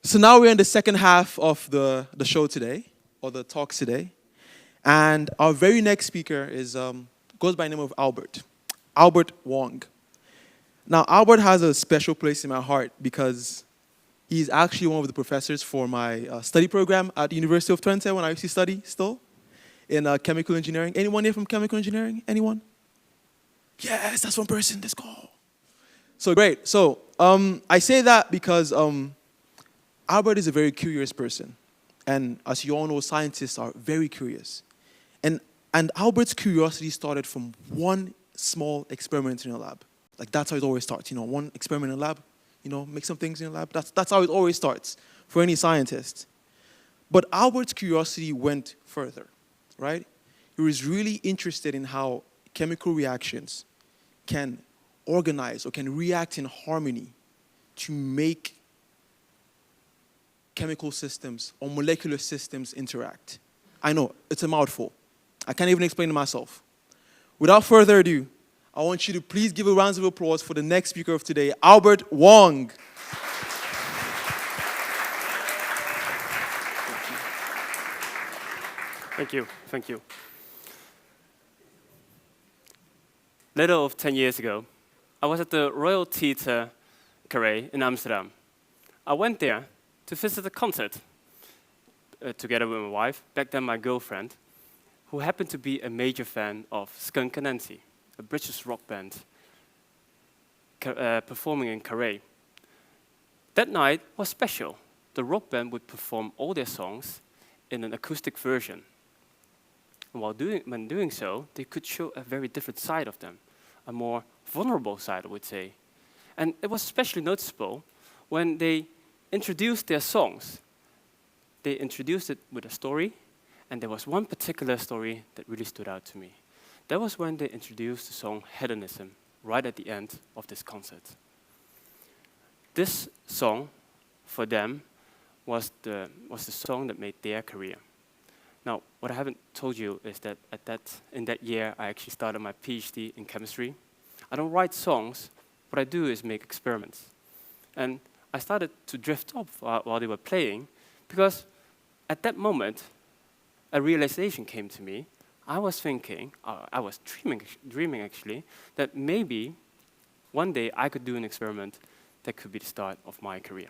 So now we're in the second half of the show today, or the talks today. And our very next speaker goes by the name of Albert Wong. Now, Albert has a special place in my heart because he's actually one of the professors for my study program at the University of Twente when I used to study still in chemical engineering. Anyone here from chemical engineering? Anyone? Yes, that's one person. Let's go. So great. So I say that because Albert is a very curious person. And as you all know, scientists are very curious. And Albert's curiosity started from one small experiment in a lab. Like, that's how it always starts. One experiment in a lab, make some things in a lab. That's how it always starts for any scientist. But Albert's curiosity went further, right? He was really interested in how chemical reactions can organize or can react in harmony to make chemical systems or molecular systems interact. I know, it's a mouthful. I can't even explain it myself. Without further ado, I want you to please give a round of applause for the next speaker of today, Albert Wong. Thank you. Little of 10 years ago, I was at the Royal Theatre Carré in Amsterdam. I went there to visit a concert together with my wife, back then my girlfriend, who happened to be a major fan of Skunk Anansie, a British rock band performing in Carré. That night was special. The rock band would perform all their songs in an acoustic version. And when doing so, they could show a very different side of them, a more vulnerable side, I would say. And it was especially noticeable when they introduced their songs. They introduced it with a story, and there was one particular story that really stood out to me. That was when they introduced the song Hedonism right at the end of this concert. This song, for them, was the song that made their career. Now, what I haven't told you is that in that year, I actually started my PhD in chemistry. I don't write songs. What I do is make experiments. And I started to drift off while they were playing because at that moment, a realization came to me. I was thinking, I was dreaming actually, that maybe one day I could do an experiment that could be the start of my career.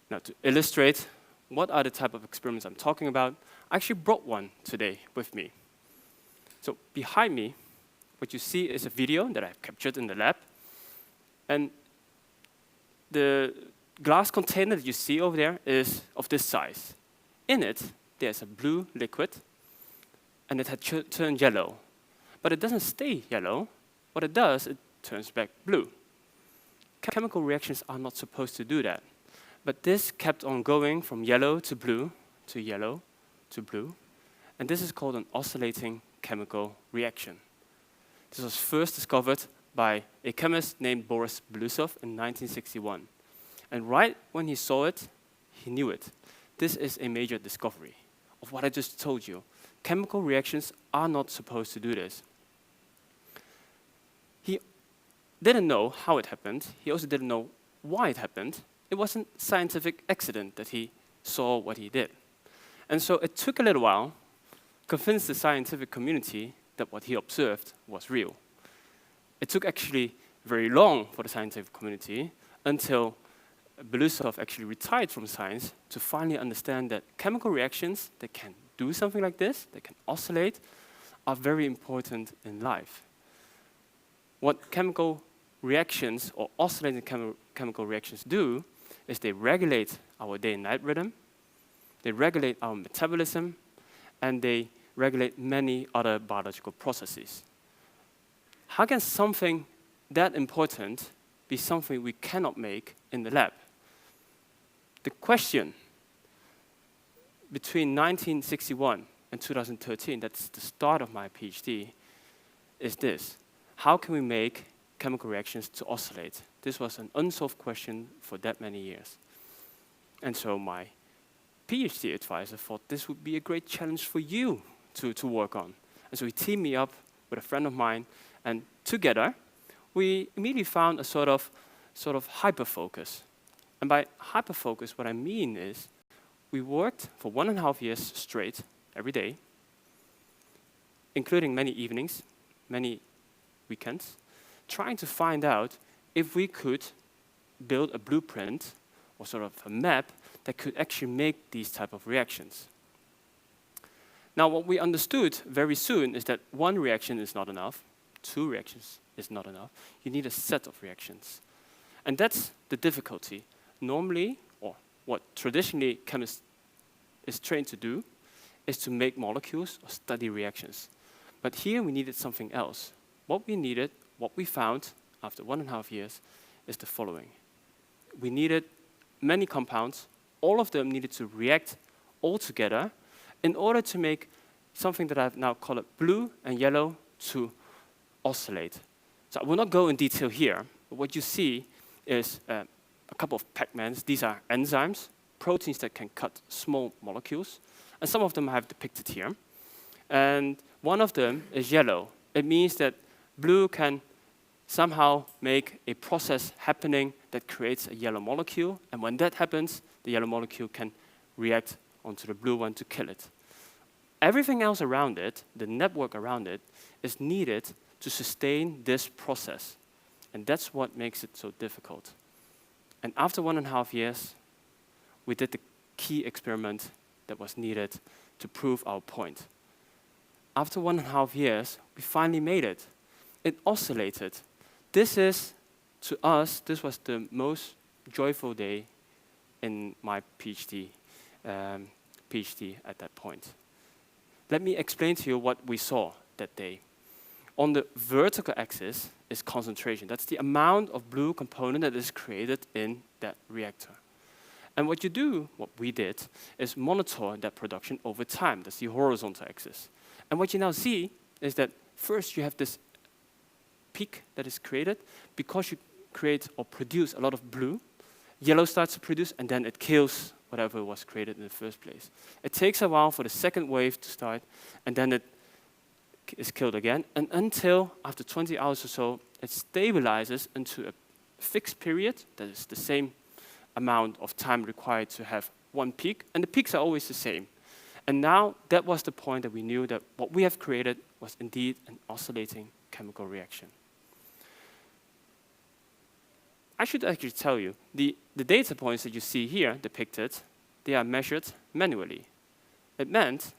Now, to illustrate what are the type of experiments I'm talking about, I actually brought one today with me. So behind me, what you see is a video that I've captured in the lab. And the glass container that you see over there is of this size. In it, there's a blue liquid, and it had turned yellow. But it doesn't stay yellow. What it does, it turns back blue. Chemical reactions are not supposed to do that. But this kept on going from yellow to blue, to yellow to blue. And this is called an oscillating chemical reaction. This was first discovered by a chemist named Boris Belousov in 1961. And right when he saw it, he knew it. This is a major discovery of what I just told you. Chemical reactions are not supposed to do this. He didn't know how it happened. He also didn't know why it happened. It wasn't a scientific accident that he saw what he did. And so it took a little while to convince the scientific community that what he observed was real. It took actually very long for the scientific community until Belousov actually retired from science to finally understand that chemical reactions that can do something like this, that can oscillate, are very important in life. What chemical reactions or oscillating chemical reactions do is they regulate our day and night rhythm, they regulate our metabolism, and they regulate many other biological processes. How can something that important be something we cannot make in the lab? The question between 1961 and 2013, that's the start of my PhD, is this. How can we make chemical reactions to oscillate? This was an unsolved question for that many years. And so my PhD advisor thought this would be a great challenge for you to work on. And so he teamed me up with a friend of mine, and together we immediately found a sort of hyperfocus, And by hyperfocus, what I mean is we worked for 1.5 years straight, every day, including many evenings, many weekends, trying to find out if we could build a blueprint or sort of a map that could actually make these type of reactions. Now, what we understood very soon is that one reaction is not enough, 2 reactions is not enough. You need a set of reactions. And that's the difficulty. Normally, or what traditionally chemists is trained to do, is to make molecules or study reactions. But here we needed something else. What we needed, what we found after 1.5 years, is the following. We needed many compounds, all of them needed to react all together in order to make something that I've now called it blue and yellow to oscillate. So I will not go in detail here, but what you see is a couple of Pac-Mans. These are enzymes, proteins that can cut small molecules, and some of them I have depicted here. And one of them is yellow. It means that blue can somehow make a process happening that creates a yellow molecule, and when that happens, the yellow molecule can react onto the blue one to kill it. Everything else around it, the network around it, is needed to sustain this process. And that's what makes it so difficult. And after 1.5 years, we did the key experiment that was needed to prove our point. After 1.5 years, we finally made it. It oscillated. This is, to us, this was the most joyful day in my PhD at that point. Let me explain to you what we saw that day. On the vertical axis is concentration. That's the amount of blue component that is created in that reactor. And what we did, is monitor that production over time. That's the horizontal axis. And what you now see is that first you have this peak that is created because you create or produce a lot of blue. Yellow starts to produce, and then it kills whatever was created in the first place. It takes a while for the second wave to start, and then it is killed again, and until after 20 hours or so, it stabilizes into a fixed period that is the same amount of time required to have one peak, and the peaks are always the same. And now that was the point that we knew that what we have created was indeed an oscillating chemical reaction. I should actually tell you, the data points that you see here depicted, they are measured manually. It meant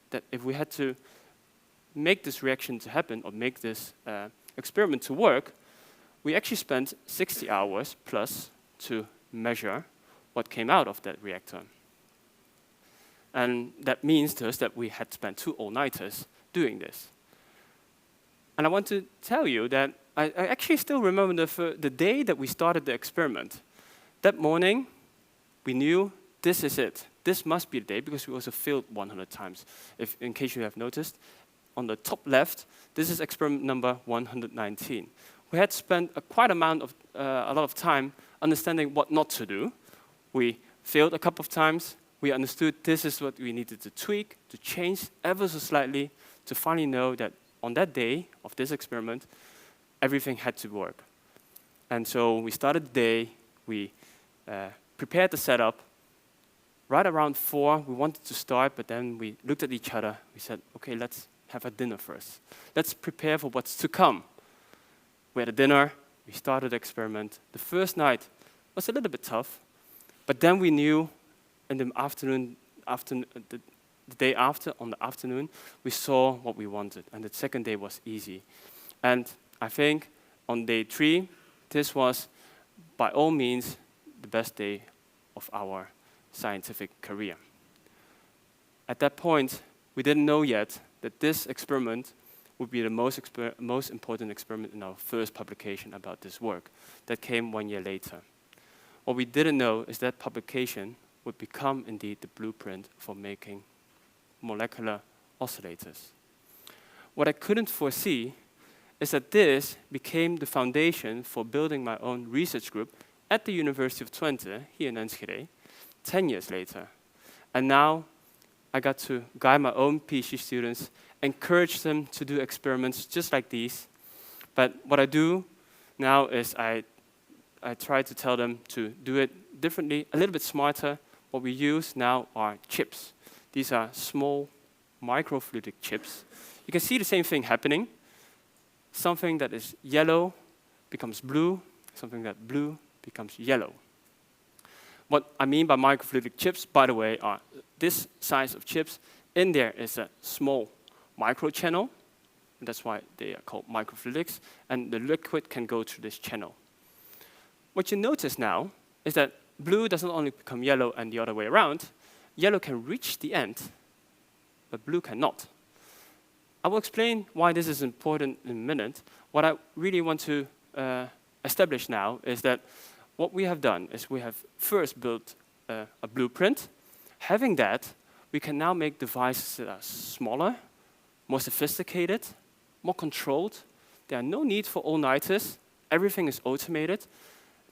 that if we had to make this reaction to happen or make this experiment to work, we actually spent 60 hours plus to measure what came out of that reactor. And that means to us that we had spent 2 all-nighters doing this. And I want to tell you that I actually still remember the day that we started the experiment. That morning, we knew this is it. This must be the day, because we also failed 100 times. In case you have noticed, on the top left, this is experiment number 119. We had spent a lot of time understanding what not to do. We failed a couple of times. We understood this is what we needed to tweak, to change ever so slightly, to finally know that on that day of this experiment, everything had to work. And so we started the day, we prepared the setup. Right around 4, we wanted to start, but then we looked at each other. We said, okay, let's have a dinner first. Let's prepare for what's to come. We had a dinner, we started the experiment. The first night was a little bit tough, but then we knew in the afternoon, the day after, on the afternoon, we saw what we wanted, and the second day was easy. And I think on day 3, this was by all means the best day of our scientific career. At that point, we didn't know yet that this experiment would be the most important experiment in our first publication about this work that came 1 year later. What we didn't know is that publication would become indeed the blueprint for making molecular oscillators. What I couldn't foresee is that this became the foundation for building my own research group at the University of Twente, here in Enschede, 10 years later. And now I got to guide my own PhD students, encourage them to do experiments just like these. But what I do now is I try to tell them to do it differently, a little bit smarter. What we use now are chips. These are small microfluidic chips. You can see the same thing happening. Something that is yellow becomes blue, something that blue becomes yellow. What I mean by microfluidic chips, by the way, are this size of chips. In there is a small microchannel, and that's why they are called microfluidics, and the liquid can go through this channel. What you notice now is that blue doesn't only become yellow and the other way around. Yellow can reach the end, but blue cannot. I will explain why this is important in a minute. What I really want to establish now is that what we have done is we have first built a blueprint. Having that, we can now make devices that are smaller, more sophisticated, more controlled. There are no need for all-nighters. Everything is automated.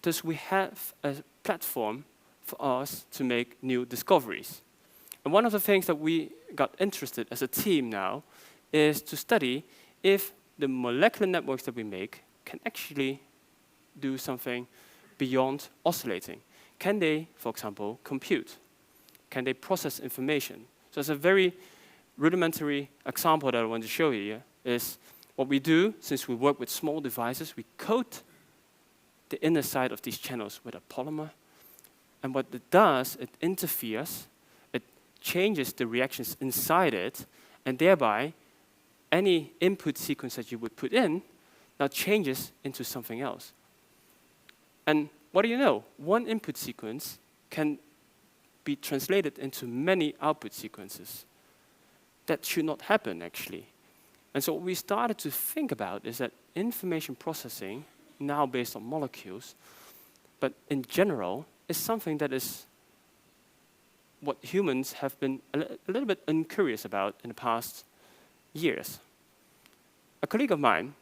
Thus, we have a platform for us to make new discoveries. And one of the things that we got interested as a team now is to study if the molecular networks that we make can actually do something beyond oscillating. Can they, for example, compute? Can they process information? So it's a very rudimentary example that I want to show you here is what we do, since we work with small devices, we coat the inner side of these channels with a polymer. And what it does, it interferes, it changes the reactions inside it, and thereby any input sequence that you would put in now changes into something else. And what do you know? One input sequence can be translated into many output sequences. That should not happen, actually. And so what we started to think about is that information processing, now based on molecules, but in general, is something that is what humans have been a little bit uncurious about in the past years. A colleague of mine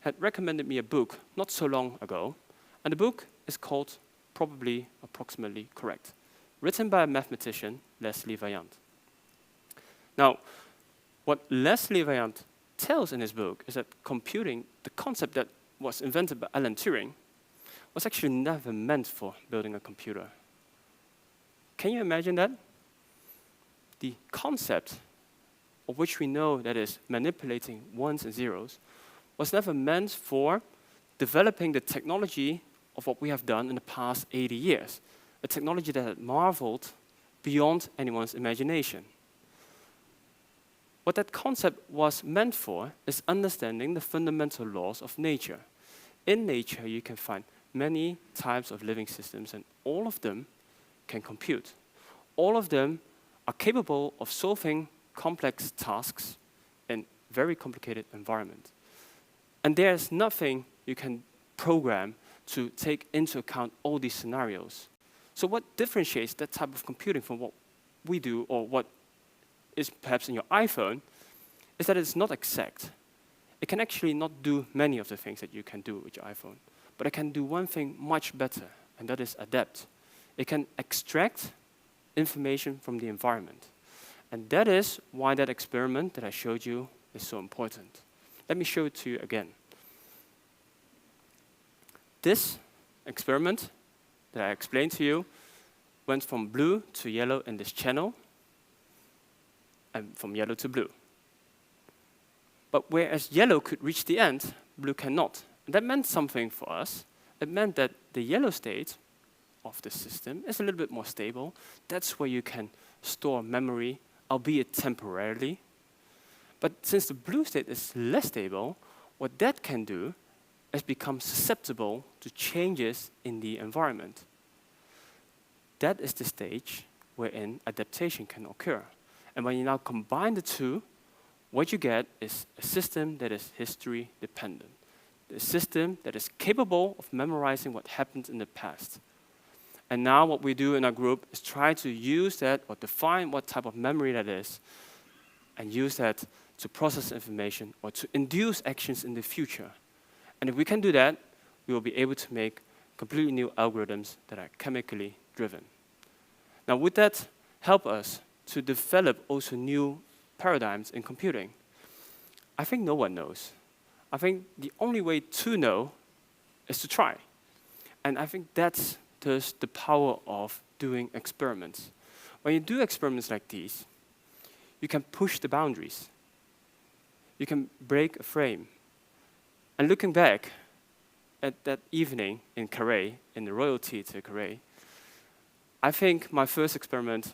had recommended me a book not so long ago, and the book is called Probably Approximately Correct, written by a mathematician, Leslie Valiant. Now, what Leslie Valiant tells in his book is that computing, the concept that was invented by Alan Turing, was actually never meant for building a computer. Can you imagine that? The concept of which we know that is manipulating ones and zeros was never meant for developing the technology of what we have done in the past 80 years, a technology that had marveled beyond anyone's imagination. What that concept was meant for is understanding the fundamental laws of nature. In nature, you can find many types of living systems, and all of them can compute. All of them are capable of solving complex tasks in very complicated environments. And there's nothing you can program to take into account all these scenarios. So what differentiates that type of computing from what we do, or what is perhaps in your iPhone, is that it's not exact. It can actually not do many of the things that you can do with your iPhone, but it can do one thing much better, and that is adapt. It can extract information from the environment. And that is why that experiment that I showed you is so important. Let me show it to you again. This experiment that I explained to you went from blue to yellow in this channel, and from yellow to blue. But whereas yellow could reach the end, blue cannot. And that meant something for us. It meant that the yellow state of the system is a little bit more stable. That's where you can store memory, albeit temporarily. But since the blue state is less stable, what that can do is become susceptible to changes in the environment. That is the stage wherein adaptation can occur. And when you now combine the two, what you get is a system that is history dependent. A system that is capable of memorizing what happened in the past. And now what we do in our group is try to use that, or define what type of memory that is, and use that to process information or to induce actions in the future. And if we can do that, we will be able to make completely new algorithms that are chemically driven. Now, would that help us to develop also new paradigms in computing? I think no one knows. I think the only way to know is to try. And I think that's thus the power of doing experiments. When you do experiments like these, you can push the boundaries. You can break a frame. And looking back at that evening in Carré, in the Royal Theatre Carré, I think my first experiment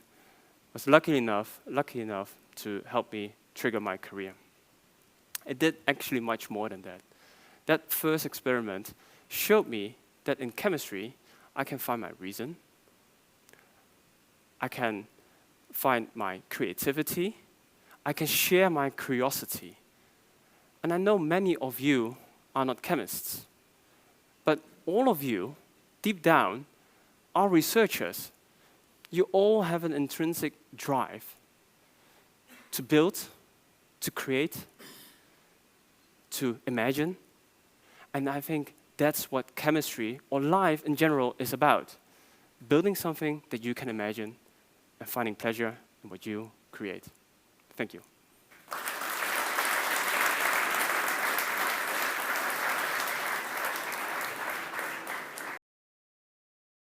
was lucky enough to help me trigger my career. It did actually much more than that. That first experiment showed me that in chemistry, I can find my reason, I can find my creativity, I can share my curiosity. And I know many of you are not chemists, but all of you, deep down, are researchers. You all have an intrinsic drive to build, to create, to imagine. And I think that's what chemistry or life in general is about. Building something that you can imagine and finding pleasure in what you create. Thank you.